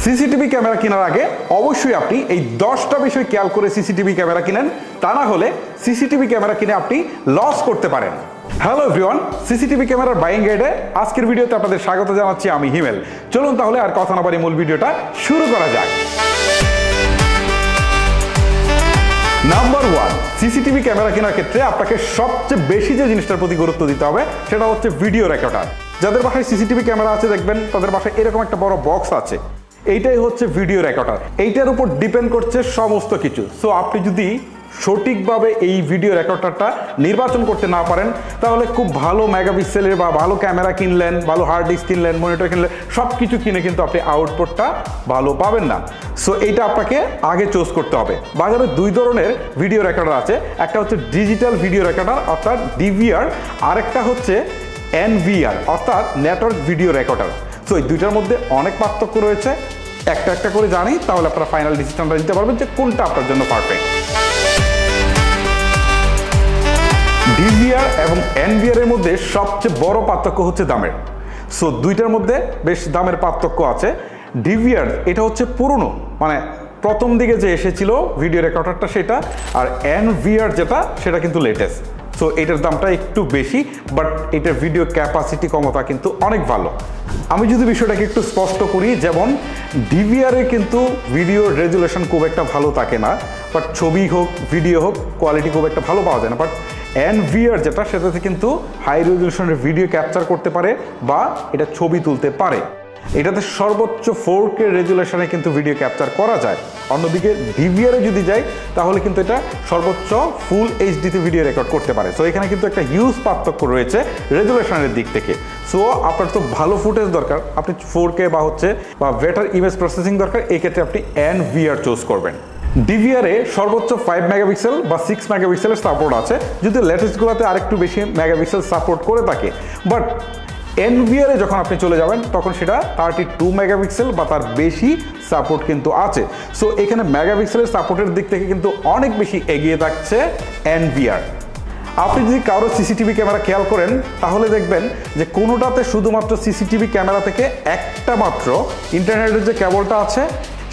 CCTV camera কেনার আগে অবশ্যই আপনি এই 10টা বিষয় খেয়াল করে সিসিটিভি ক্যামেরা কিনেন, তা না হলে সিসিটিভি ক্যামেরা কিনে আপনি লস করতে পারেন। হ্যালো এভরিওয়ান, সিসিটিভি ক্যামেরার বাইং গাইডে আজকের ভিডিওতে আপনাদের স্বাগত জানাচ্ছি আমি হিমেল। চলুন তাহলে আর কথা না বাড়িয়ে মূল ভিডিওটা শুরু করা যাক। নাম্বার 1, সিসিটিভি ক্যামেরা কেনার ক্ষেত্রে আপনাকে সবচেয়ে বেশি যে জিনিসটার প্রতি গুরুত্ব দিতে হবে সেটা হচ্ছে ভিডিও রেকর্ডার। যাদের বাসায় সিসিটিভি ক্যামেরা আছে দেখবেন তাদের বাসায় এরকম একটা বড় বক্স আছে, এইটাই হচ্ছে ভিডিও রেকর্ডার। এইটার উপর ডিপেন্ড করছে সমস্ত কিছু। সো আপনি যদি সঠিকভাবে এই ভিডিও রেকর্ডারটা নির্বাচন করতে না পারেন তাহলে খুব ভালো মেগাপিক্সেলের বা ভালো ক্যামেরা কিনলেন, ভালো হার্ড ডিস্ক কিনলেন, মনিটর কিনলেন, সব কিছু কিনে কিন্তু আপনি আউটপুটটা ভালো পাবেন না। সো এইটা আপনাকে আগে চুজ করতে হবে। বাজারে দুই ধরনের ভিডিও রেকর্ডার আছে, একটা হচ্ছে ডিজিটাল ভিডিও রেকর্ডার অর্থাৎ ডিভিআর, আরেকটা হচ্ছে এনভিআর অর্থাৎ নেটওয়ার্ক ভিডিও রেকর্ডার। সো এই দুইটার মধ্যে অনেক পার্থক্য রয়েছে, একটা একটা করে জানি তাহলে আপনারা ফাইনাল ডিসিশনটা নিতে পারবেন যে কোনটা আপনার জন্য পারফেক্ট। ডিভিআর এবং এনভিআর এর মধ্যে সবচেয়ে বড় পার্থক্য হচ্ছে দামের। সো দুইটার মধ্যে বেশ দামের পার্থক্য আছে। ডিভিআর এটা হচ্ছে পুরনো, মানে প্রথম দিকে যে এসেছিল ভিডিও রেকর্ডারটা সেটা, আর এনভিআর যেটা সেটা কিন্তু লেটেস্ট। সো এটার দামটা একটু বেশি, বাট এটার ভিডিও ক্যাপাসিটি ক্ষমতা কিন্তু অনেক ভালো। আমি যদি বিষয়টাকে একটু স্পষ্ট করি, যেমন ডিভিআরে কিন্তু ভিডিও রেজুলেশন খুব একটা ভালো থাকে না, বাট ছবি হোক ভিডিও হোক কোয়ালিটি খুব একটা ভালো পাওয়া যায় না। বাট এনভিআর যেটা সেটাতে কিন্তু হাই রেজুলেশনের ভিডিও ক্যাপচার করতে পারে বা এটা ছবি তুলতে পারে। এটাতে সর্বোচ্চ 4K রেজুলেশনে কিন্তু ভিডিও ক্যাপচার করা যায়। অন্যদিকে ডিভিআরে যদি যাই তাহলে কিন্তু এটা সর্বোচ্চ ফুল এইচডিতে ভিডিও রেকর্ড করতে পারে। সো এখানে কিন্তু একটা হিউজ পার্থক্য রয়েছে রেজুলেশনের দিক থেকে। সো আপনার তো ভালো ফুটেজ দরকার, আপনি 4K বা বেটার ইমেজ প্রসেসিং দরকার, এই ক্ষেত্রে আপনি এনভিআর চুজ করবেন। ডিভিআরে সর্বোচ্চ 5 মেগাপিক্সেল বা 6 মেগাপিক্সেলের সাপোর্ট আছে, যদি লেটেস্টগুলোতে আরেকটু বেশি মেগাপিক্সেল সাপোর্ট করে থাকে। বাট এনভিআরে যখন আপনি চলে যাবেন তখন সেটা 32 মেগাপিক্সেল বা তার বেশি সাপোর্ট কিন্তু আছে। সো এখানে মেগাপিক্সেলের সাপোর্টের দিক থেকে কিন্তু অনেক বেশি এগিয়ে থাকছে এনভিআর। আপনি যদি কারো সিসিটিভি ক্যামেরা খেয়াল করেন তাহলে দেখবেন যে কোনোটাতে শুধুমাত্র সিসিটিভি ক্যামেরা থেকে একটা মাত্র ইন্টারনেটের যে কেবলটা আছে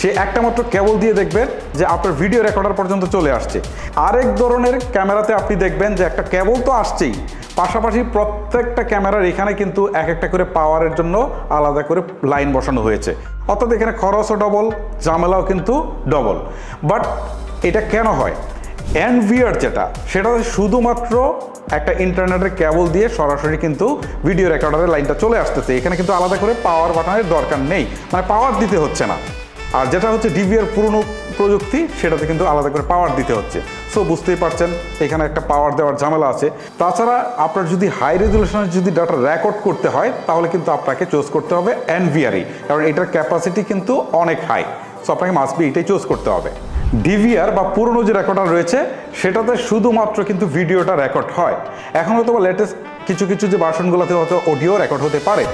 সেই একটা মাত্র কেবল দিয়ে দেখবেন যে আপনার ভিডিও রেকর্ডার পর্যন্ত চলে আসছে। আরেক ধরনের ক্যামেরাতে আপনি দেখবেন যে একটা কেবল তো আসছেই, পাশাপাশি প্রত্যেকটা ক্যামেরার এখানে কিন্তু এক একটা করে পাওয়ারের জন্য আলাদা করে লাইন বসানো হয়েছে। অর্থাৎ এখানে খরচও ডবল, ঝামেলাও কিন্তু ডবল। বাট এটা কেন হয়? এনভিআর যেটা সেটা শুধুমাত্র একটা ইন্টারনেটের কেবল দিয়ে সরাসরি কিন্তু ভিডিও রেকর্ডারের লাইনটা চলে আসতেছে, এখানে কিন্তু আলাদা করে পাওয়ার বাটনের দরকার নেই, মানে পাওয়ার দিতে হচ্ছে না। আর যেটা হচ্ছে ডিভিআর পুরনো প্রযুক্তি সেটাতে কিন্তু আলাদা করে পাওয়ার দিতে হচ্ছে। সো বুঝতেই পারছেন এখানে একটা পাওয়ার দেওয়ার ঝামেলা আছে। তাছাড়া আপনার যদি হাই রেজুলেশনের যদি ডাটা রেকর্ড করতে হয় তাহলে কিন্তু আপনাকে চুজ করতে হবে এনভিআরই, কারণ এটার ক্যাপাসিটি কিন্তু অনেক হাই। সো আপনাকে মাস্ট বি এটাই চুজ করতে হবে। ডিভিআর বা পুরনো যে রেকর্ডার রয়েছে সেটাতে শুধুমাত্র কিন্তু ভিডিওটা রেকর্ড হয়। এখন হয়তো লেটেস্ট কিছু কিছু যে ভার্সনগুলোতে হয়তো অডিও রেকর্ড হতে পারে,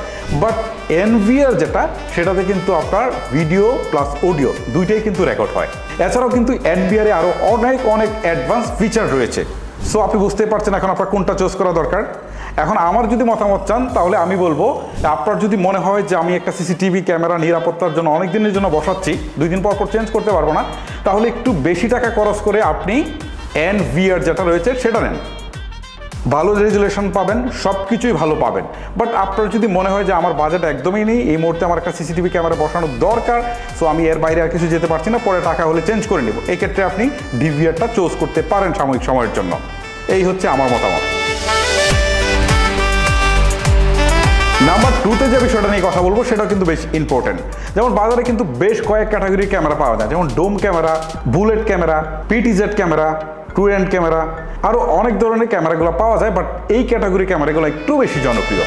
বাট এনভিআর যেটা সেটাতে কিন্তু আপনার ভিডিও প্লাস অডিও দুইটাই কিন্তু রেকর্ড হয়। এছাড়াও কিন্তু এনভিআরে আরও অনেক অ্যাডভান্স ফিচার রয়েছে। সো আপনি বুঝতেই পারছেন এখন আপনার কোনটা চুজ করা দরকার। এখন আমার যদি মতামত চান তাহলে আমি বলবো আপনার যদি মনে হয় যে আমি একটা সিসিটিভি ক্যামেরা নিরাপত্তার জন্য অনেক দিনের জন্য বসাচ্ছি, 2 দিন পর চেঞ্জ করতে পারবো না, তাহলে একটু বেশি টাকা খরচ করে আপনি এনভিআর যেটা রয়েছে সেটা নেন। ভালো রেজুলেশন পাবেন, সব কিছুই ভালো পাবেন। বাট আপনার যদি মনে হয় যে আমার বাজেট একদমই নেই, এই মুহূর্তে আমার একটা সিসিটিভি ক্যামেরা বসানোর দরকার, সো আমি এর বাইরে আর কিছু যেতে পারছি না, পরে টাকা হলে চেঞ্জ করে নেব, এই ক্ষেত্রে আপনি ডিভিআরটা চুজ করতে পারেন সাময়িক সময়ের জন্য। এই হচ্ছে আমার মতামত। নাম্বার 2তে যে বিষয়টা নিয়ে কথা বলবো সেটাও কিন্তু বেশ ইম্পর্টেন্ট। যেমন বাজারে কিন্তু বেশ কয়েক ক্যাটাগরির ক্যামেরা পাওয়া যায়, যেমন dome camera, bullet camera, PTZ camera, two end camera, আরও অনেক ধরনের ক্যামেরাগুলো পাওয়া যায়। বাট এই ক্যাটাগরি ক্যামেরাগুলো একটু বেশি জনপ্রিয়।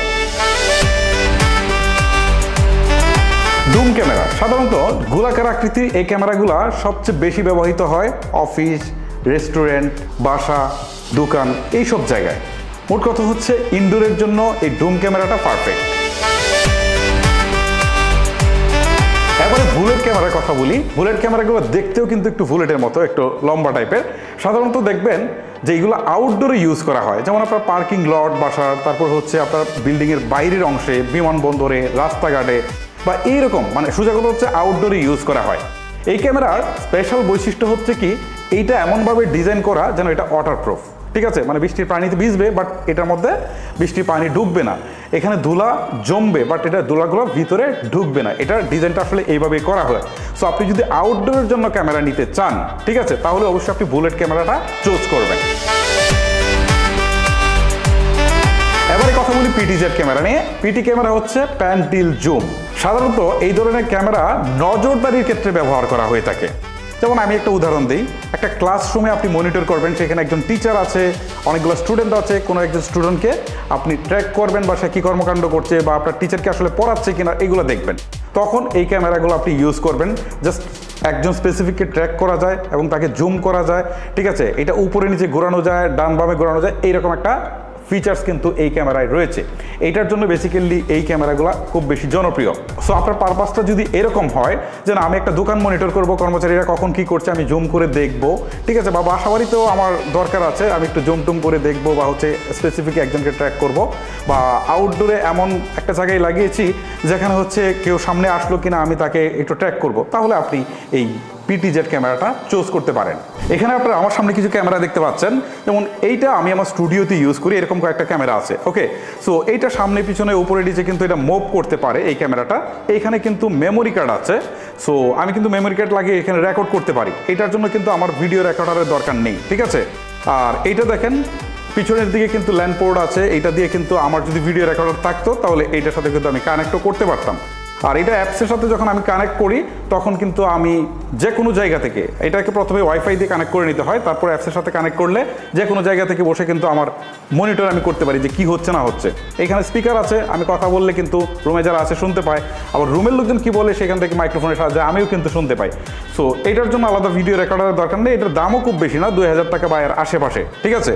ডোম ক্যামেরা সাধারণত গোলাকার আকৃতির এই ক্যামেরাগুলো সবচেয়ে বেশি ব্যবহৃত হয় অফিস, রেস্টুরেন্ট, বাসা, দোকান, এইসব জায়গায়। মোট কথা হচ্ছে ইনডোরের জন্য এই ডোম ক্যামেরাটা পারফেক্ট। এবারে বুলেট ক্যামেরার কথা বলি। বুলেট ক্যামেরাগুলো দেখতেও কিন্তু একটু বুলেটের মতো, একটু লম্বা টাইপের। সাধারণত দেখবেন যে এইগুলো আউটডোরে ইউজ করা হয়, যেমন আপনার পার্কিং লট বাসার, তারপর হচ্ছে আপনার বিল্ডিংয়ের বাইরের অংশে, বিমানবন্দরে, রাস্তাঘাটে। বা এইরকম, মানে সোজা কথা হচ্ছে আউটডোরে ইউজ করা হয়। এই ক্যামেরার স্পেশাল বৈশিষ্ট্য হচ্ছে কি, এইটা এমনভাবে ডিজাইন করা যেন এটা ওয়াটারপ্রুফ, ঠিক আছে, মানে বৃষ্টির পানিতে ভিজবে বাট এটার মধ্যে বৃষ্টির পানি ঢুকবে না, এখানে ধুলা জমবে বাট এটা ধুলাগুলো ভিতরে ঢুকবে না। এটার ডিজাইনটা আসলে এইভাবেই করা হয়। সো আপনি যদি আউটডোরের জন্য ক্যামেরা নিতে চান, ঠিক আছে, তাহলে অবশ্যই আপনি বুলেট ক্যামেরাটা চুজ করবেন। এবারে কথা বলি পিটিজেড ক্যামেরা নিয়ে। পিটি ক্যামেরা হচ্ছে প্যান টিল জুম। সাধারণত এই ধরনের ক্যামেরা নজরদারির ক্ষেত্রে ব্যবহার করা হয়ে থাকে। যেমন আমি একটা উদাহরণ দিই, একটা ক্লাসরুমে আপনি মনিটর করবেন, সেখানে একজন টিচার আছে, অনেকগুলো স্টুডেন্ট আছে, কোনো একজন স্টুডেন্টকে আপনি ট্র্যাক করবেন বা সে কী কর্মকাণ্ড করছে বা আপনার টিচারকে আসলে পড়াচ্ছে কিনা এগুলো দেখবেন। তখন এই ক্যামেরাগুলো আপনি ইউজ করবেন। জাস্ট একজন স্পেসিফিককে ট্র্যাক করা যায় এবং তাকে জুম করা যায়, ঠিক আছে, এটা উপরে নিচে ঘোরানো যায়, ডান বামে ঘোরানো যায়, এইরকম একটা ফিচার্স কিন্তু এই ক্যামেরায় রয়েছে। এইটার জন্য বেসিক্যালি এই ক্যামেরাগুলো খুব বেশি জনপ্রিয়। সো আপনার পারপাসটা যদি এরকম হয় যে না আমি একটা দোকান মনিটর করব, কর্মচারীরা কখন কি করছে আমি জুম করে দেখব, ঠিক আছে, বা বাসাবাড়িতেও আমার দরকার আছে আমি একটু জুম টুম করে দেখব, বা হচ্ছে স্পেসিফিক একজনকে ট্র্যাক করব, বা আউটডোরে এমন একটা জায়গায় লাগিয়েছি যেখানে হচ্ছে কেউ সামনে আসলো কিনা আমি তাকে একটু ট্র্যাক করব, তাহলে আপনি এই পিটিজেড ক্যামেরাটা চুজ করতে পারেন। এখানে আপনারা আমার সামনে কিছু ক্যামেরা দেখতে পাচ্ছেন, যেমন এইটা আমি আমার স্টুডিওতে ইউজ করি, এরকম কয়েকটা ক্যামেরা আছে। ওকে, সো এইটা সামনে পিছনে উপরে নিচে কিন্তু এটা মুভ করতে পারে এই ক্যামেরাটা। এইখানে কিন্তু মেমোরি কার্ড আছে, সো আমি কিন্তু মেমোরি কার্ড লাগিয়ে এখানে রেকর্ড করতে পারি। এটার জন্য কিন্তু আমার ভিডিও রেকর্ডারের দরকার নেই, ঠিক আছে। আর এইটা দেখেন পিছনের দিকে কিন্তু ল্যান্ড পোর্ট আছে, এইটা দিয়ে কিন্তু আমার যদি ভিডিও রেকর্ডার থাকতো তাহলে এইটার সাথে কিন্তু আমি কানেক্টও করতে পারতাম। আর এটা অ্যাপসের সাথে যখন আমি কানেক্ট করি তখন কিন্তু আমি যে কোনো জায়গা থেকে, এটাকে প্রথমে ওয়াইফাই দিয়ে কানেক্ট করে নিতে হয়, তারপর অ্যাপসের সাথে কানেক্ট করলে যে কোনো জায়গা থেকে বসে কিন্তু আমার মনিটর আমি করতে পারি যে কি হচ্ছে না হচ্ছে। এখানে স্পিকার আছে, আমি কথা বললে কিন্তু রুমে যারা আছে শুনতে পায়, আবার রুমের লোকজন কি বলে সেখান থেকে মাইক্রোফোনের সাহায্যে আমিও কিন্তু শুনতে পাই। সো এটার জন্য আলাদা ভিডিও রেকর্ডারের দরকার নেই, এটার দামও খুব বেশি না, 2000 টাকা বা এর আশেপাশে, ঠিক আছে।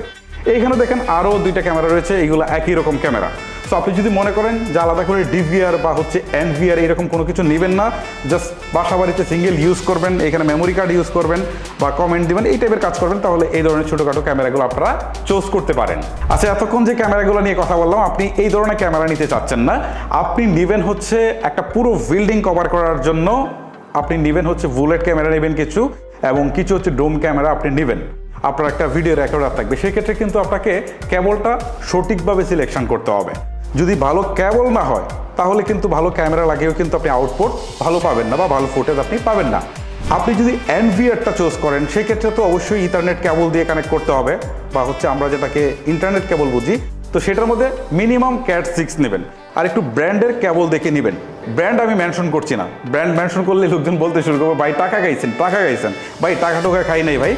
এইখানে দেখেন আরও দুইটা ক্যামেরা রয়েছে, এইগুলো একই রকম ক্যামেরা। সো আপনি যদি মনে করেন যে আলাদা করে ডিভিআর বা হচ্ছে এনভিআর এরকম কোনো কিছু নেবেন না, জাস্ট বাসা বাড়িতে সিঙ্গেল ইউজ করবেন, এখানে মেমোরি কার্ড ইউজ করবেন বা কমেন্ট দিবেন, এই টাইপের কাজ করবেন, তাহলে এই ধরনের ছোটোখাটো ক্যামেরাগুলো আপনারা চুজ করতে পারেন। আচ্ছা, এতক্ষণ যে ক্যামেরাগুলো নিয়ে কথা বললাম, আপনি এই ধরনের ক্যামেরা নিতে চাচ্ছেন না, আপনি নেবেন হচ্ছে একটা পুরো বিল্ডিং কভার করার জন্য আপনি নেবেন হচ্ছে বুলেট ক্যামেরা নেবেন কিছু, এবং কিছু হচ্ছে ডোম ক্যামেরা আপনি নেবেন। আপনার একটা ভিডিও রেকর্ডার থাকবে, সেক্ষেত্রে কিন্তু আপনাকে কেবলটা সঠিকভাবে সিলেকশন করতে হবে। যদি ভালো কেবল না হয় তাহলে কিন্তু ভালো ক্যামেরা লাগিয়েও কিন্তু আপনি আউটপুট ভালো পাবেন না বা ভালো ফুটেজ আপনি পাবেন না। আপনি যদি এনভিআরটা চুজ করেন সেক্ষেত্রে তো অবশ্যই ইথারনেট কেবল দিয়ে কানেক্ট করতে হবে, বা হচ্ছে আমরা যেটাকে ইন্টারনেট কেবল বুঝি, তো সেটার মধ্যে মিনিমাম ক্যাট 6 নেবেন। আর একটু ব্র্যান্ডের কেবল দেখে নেবেন। ব্র্যান্ড আমি মেনশন করছি না, ব্র্যান্ড মেনশন করলে লোকজন বলতে শুরু করবো ভাই টাকা খাইছেন, ভাই টাকা টোকা খাই নাই ভাই,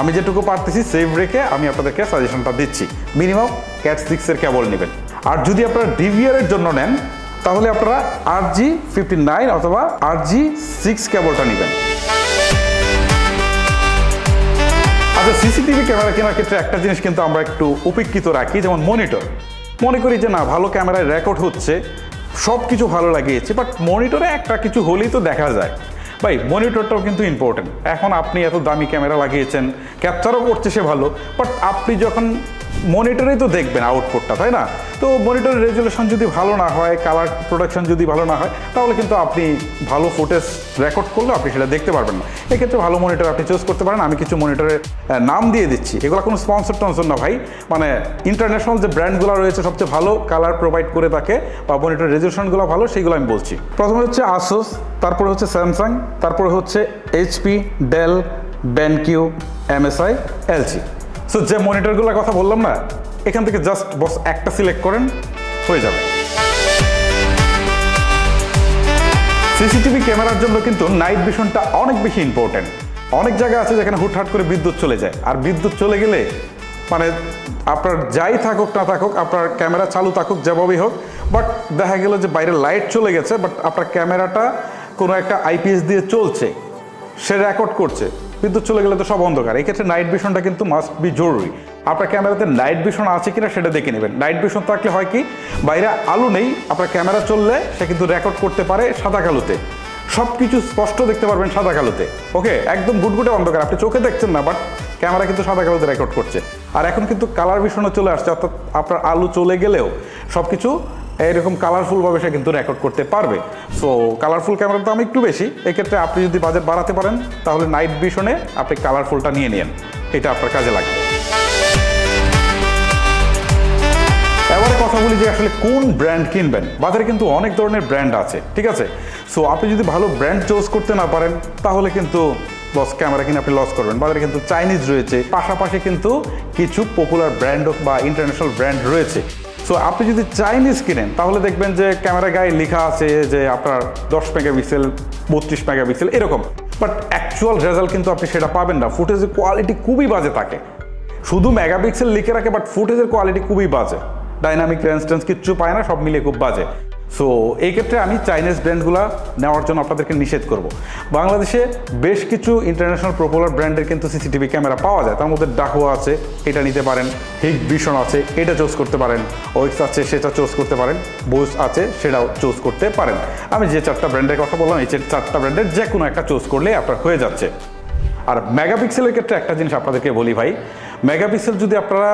আমি যেটুকু পারতেছি সেভ রেখে আমি আপনাদেরকে সাজেশনটা দিচ্ছি। মিনিমাম ক্যাট 6 কেবল নেবেন। আর যদি আপনারা ডিভিআর এর জন্য নেন তাহলে আপনারা RG59 অথবা RG6 কেবলটা নেবেন। আচ্ছা, সিসিটিভি ক্যামেরা কেনার ক্ষেত্রে একটা জিনিস কিন্তু আমরা একটু উপেক্ষিত রাখি, যেমন মনিটর। মনে করি যে না ভালো ক্যামেরায় রেকর্ড হচ্ছে, সব কিছু ভালো লাগিয়েছে, বাট মনিটরে একটা কিছু হলেই তো দেখা যায়। ভাই মনিটরটাও কিন্তু ইম্পর্টেন্ট। এখন আপনি এত দামি ক্যামেরা লাগিয়েছেন, ক্যাপচারও করছে সে ভালো, বাট আপনি যখন মনিটরেই তো দেখবেন আউটপুটটা, তাই না? তো মনিটরের রেজুলেশন যদি ভালো না হয়, কালার প্রোডাকশন যদি ভালো না হয়, তাহলে কিন্তু আপনি ভালো ফুটেজ রেকর্ড করলে আপনি সেটা দেখতে পারবেন না। এক্ষেত্রে ভালো মনিটর আপনি চুজ করতে পারেন। আমি কিছু মনিটরের নাম দিয়ে দিচ্ছি, এগুলো কোনো স্পন্সর টনসর না ভাই, মানে ইন্টারন্যাশনাল যে ব্র্যান্ডগুলো রয়েছে সবচেয়ে ভালো কালার প্রোভাইড করে থাকে বা মনিটর রেজুলেশনগুলো ভালো, সেইগুলো আমি বলছি। প্রথমে হচ্ছে আসুস, তারপরে হচ্ছে স্যামসাং, তারপরে হচ্ছে HP, Dell, BenQ, MSI, LG। So যে মনিটরগুলোর কথা বললাম না, এখান থেকে জাস্ট বস একটা সিলেক্ট করেন, হয়ে যাবে। সিসিটিভি ক্যামেরার জন্য কিন্তু নাইট ভিশনটা অনেক বেশি ইম্পর্টেন্ট। অনেক জায়গা আছে যেখানে হুটহাট করে বিদ্যুৎ চলে যায়, আর বিদ্যুৎ চলে গেলে মানে আপনার যাই থাকুক না থাকুক, আপনার ক্যামেরা চালু থাকুক যেভাবেই হোক, বাট দেখা গেল যে বাইরে লাইট চলে গেছে, বাট আপনার ক্যামেরাটা কোনো একটা IPS দিয়ে চলছে, সে রেকর্ড করছে, বিদ্যুৎ চলে গেলে তো সব অন্ধকার। এই ক্ষেত্রে নাইট ভিশনটা কিন্তু মাস্ট বি জরুরি। আপনার ক্যামেরাতে নাইট ভিশন আছে কিনা সেটা দেখে নেবেন। নাইট ভিশন থাকলে হয় কি, বাইরে আলো নেই, আপনার ক্যামেরা চললে সে কিন্তু রেকর্ড করতে পারে সাদা কালোতে, সব কিছু স্পষ্ট দেখতে পারবেন সাদা কালোতে। ওকে, একদম গুটগুটে অন্ধকার, আপনি চোখে দেখছেন না, বাট ক্যামেরা কিন্তু সাদা কালোতে রেকর্ড করছে। আর এখন কিন্তু কালার ভিশনও চলে আসছে, অর্থাৎ আপনার আলো চলে গেলেও সব কিছু এইরকম কালারফুলভাবে সে কিন্তু রেকর্ড করতে পারবে। সো কালারফুল ক্যামেরার দাম একটু বেশি, এক্ষেত্রে আপনি যদি বাজেট বাড়াতে পারেন তাহলে নাইট ভিশনে আপনি কালারফুলটা নিয়ে নিন, এটা আপনার কাজে লাগবে। এবারে কথা বলি যে আসলে কোন ব্র্যান্ড কিনবেন। বাজারে কিন্তু অনেক ধরনের ব্র্যান্ড আছে, ঠিক আছে। সো আপনি যদি ভালো ব্র্যান্ড চুজ করতে না পারেন তাহলে কিন্তু লস, ক্যামেরা কিনে আপনি লস করবেন। বাজারে কিন্তু চাইনিজ রয়েছে, পাশাপাশি কিন্তু কিছু পপুলার ব্র্যান্ড বা ইন্টারন্যাশনাল ব্র্যান্ড রয়েছে। সো আপনি যদি চাইনিজ কিনেন তাহলে দেখবেন যে ক্যামেরা গায়ে লেখা আছে যে আপনার 10 মেগাপিক্সেল, 32 মেগাপিক্সেল এরকম, বাট অ্যাকচুয়াল রেজাল্ট কিন্তু আপনি সেটা পাবেন না। ফুটেজের কোয়ালিটি খুবই বাজে থাকে, শুধু মেগাপিক্সেল লিখে রাখে বাট ফুটেজের কোয়ালিটি খুবই বাজে, ডাইনামিক রেজিস্ট্যান্স কিচ্ছু পায় না, সব মিলিয়ে খুব বাজে। সো এই ক্ষেত্রে আমি চাইনিজ ব্র্যান্ডগুলো নেওয়ার জন্য আপনাদেরকে নিষেধ করব। বাংলাদেশে বেশ কিছু ইন্টারন্যাশনাল পপুলার ব্র্যান্ডের কিন্তু সিসিটিভি ক্যামেরা পাওয়া যায়, তার মধ্যে ডাহুয়া আছে, এটা নিতে পারেন, হিগ ভিশন আছে, এটা চুজ করতে পারেন, ওয়েক্স আছে সেটা চুজ করতে পারেন, বোস আছে সেটাও চুজ করতে পারেন। আমি যে 4টা ব্র্যান্ডের কথা বললাম এই 4টা ব্র্যান্ডের যে কোনো একটা চুজ করলে আপনার হয়ে যাচ্ছে। আর মেগাপিক্সেলের ক্ষেত্রে একটা জিনিস আপনাদেরকে বলি ভাই, মেগাপিক্সেল যদি আপনারা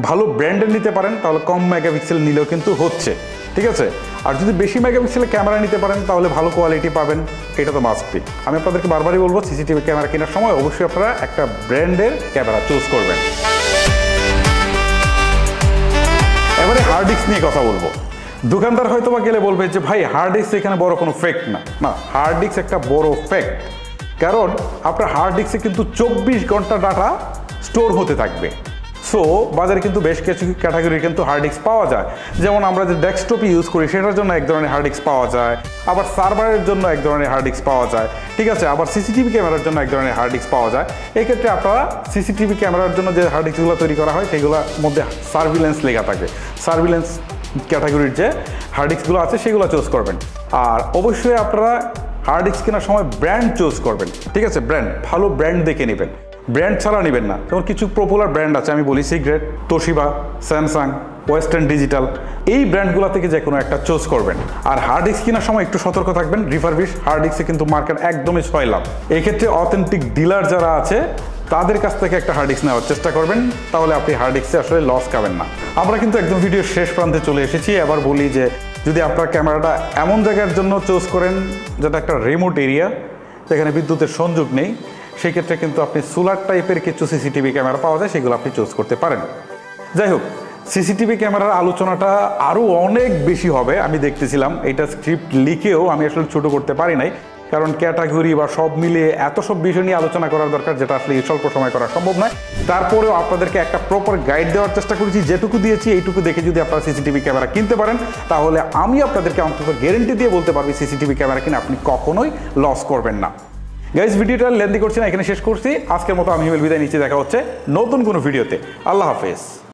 ভালো ব্র্যান্ডের নিতে পারেন তাহলে কম মেগাপিক্সেল নিলেও কিন্তু হচ্ছে, ঠিক আছে। আর যদি বেশি মেগাপিক্সেলের ক্যামেরা নিতে পারেন তাহলে ভালো কোয়ালিটি পাবেন, এটা তো মাস্ট বি। আমি আপনাদেরকে বারবারই বলবো সিসিটিভি ক্যামেরা কেনার সময় অবশ্যই আপনারা একটা ব্র্যান্ডের ক্যামেরা চুজ করবেন। এবারে হার্ড ডিস্ক নিয়ে কথা বলবো। দোকানদার হয়তো বা গেলে বলবে যে ভাই হার্ড ডিস্ক এখানে বড় কোনো ফ্যাক্ট না। না, হার্ড ডিস্ক একটা বড় ফ্যাক্ট, কারণ আপনার হার্ড ডিস্কে কিন্তু 24 ঘন্টা ডাটা স্টোর হতে থাকবে। সো বাজারে কিন্তু বেশ কিছু ক্যাটাগরির কিন্তু হার্ড ডিস্ক পাওয়া যায়, যেমন আমরা যে ডেস্কটপে ইউজ করি সেটার জন্য এক ধরনের হার্ড ডিস্ক পাওয়া যায়, আবার সার্ভারের জন্য এক ধরনের হার্ড ডিস্ক পাওয়া যায়, ঠিক আছে, আবার সিসিটিভি ক্যামেরার জন্য এক ধরনের হার্ড ডিস্ক পাওয়া যায়। এক্ষেত্রে আপনারা সিসিটিভি ক্যামেরার জন্য যে হার্ড ডিস্কগুলো তৈরি করা হয় সেগুলোর মধ্যে সার্ভিলেন্স লেখা থাকে, সার্ভিলেন্স ক্যাটাগরির যে হার্ড ডিস্কগুলো আছে সেগুলো চুজ করবেন। আর অবশ্যই আপনারা হার্ড ডিস্ক কেনার সময় ব্র্যান্ড চুজ করবেন, ঠিক আছে, ব্র্যান্ড ভালো ব্র্যান্ড দেখে নেবেন, ব্র্যান্ড ছাড়া নেবেন না। যেমন কিছু পপুলার ব্র্যান্ড আছে, আমি বলি cigarette, Toshiba, Samsung, western digital, এই ব্র্যান্ডগুলো থেকে যে কোনো একটা চুজ করবেন। আর হার্ড ডিস্ক কেনার সময় একটু সতর্ক থাকবেন, রিফারবিশ হার্ড ডিস্কে কিন্তু মার্কেট একদমই ছয়লাভ। এই ক্ষেত্রে অথেন্টিক ডিলার যারা আছে তাদের কাছ থেকে একটা হার্ড ডিস্ক নেওয়ার চেষ্টা করবেন, তাহলে আপনি হার্ড ডিস্কে আসলে লস খাবেন না। আমরা কিন্তু একদম ভিডিওর শেষ প্রান্তে চলে এসেছি। এবার বলি যে যদি আপনার ক্যামেরাটা এমন জায়গার জন্য চুজ করেন যেটা একটা রিমোট এরিয়া, যেখানে বিদ্যুতের সংযোগ নেই, সেই ক্ষেত্রে কিন্তু আপনি সোলার টাইপের কিছু সিসিটিভি ক্যামেরা পাওয়া যায়, সেগুলো আপনি চুজ করতে পারেন। যাই হোক, সিসিটিভি ক্যামেরার আলোচনাটা আরও অনেক বেশি হবে, আমি দেখতেছিলাম। এটা স্ক্রিপ্ট লিখেও আমি আসলে ছোটো করতে পারি নাই, কারণ ক্যাটাগরি বা সব মিলিয়ে এত সব বিষয় নিয়ে আলোচনা করার দরকার, যেটা আসলে এই স্বল্প সময় করা সম্ভব নয়। তারপরেও আপনাদেরকে একটা প্রপার গাইড দেওয়ার চেষ্টা করেছি, যেটুকু দিয়েছি এইটুকু দেখে যদি আপনারা সিসিটিভি ক্যামেরা কিনতে পারেন তাহলে আমি আপনাদেরকে অন্তত গ্যারেন্টি দিয়ে বলতে পারবি সিসিটিভি ক্যামেরা কিনে আপনি কখনোই লস করবেন না। গাইজ, ভিডিওটা লেন্দি করছি না, এখানে শেষ করছি। আজকের মতো আমি হিমেল বিদায় নিচ্ছি, দেখা হচ্ছে নতুন কোনো ভিডিওতে। আল্লাহ হাফেজ।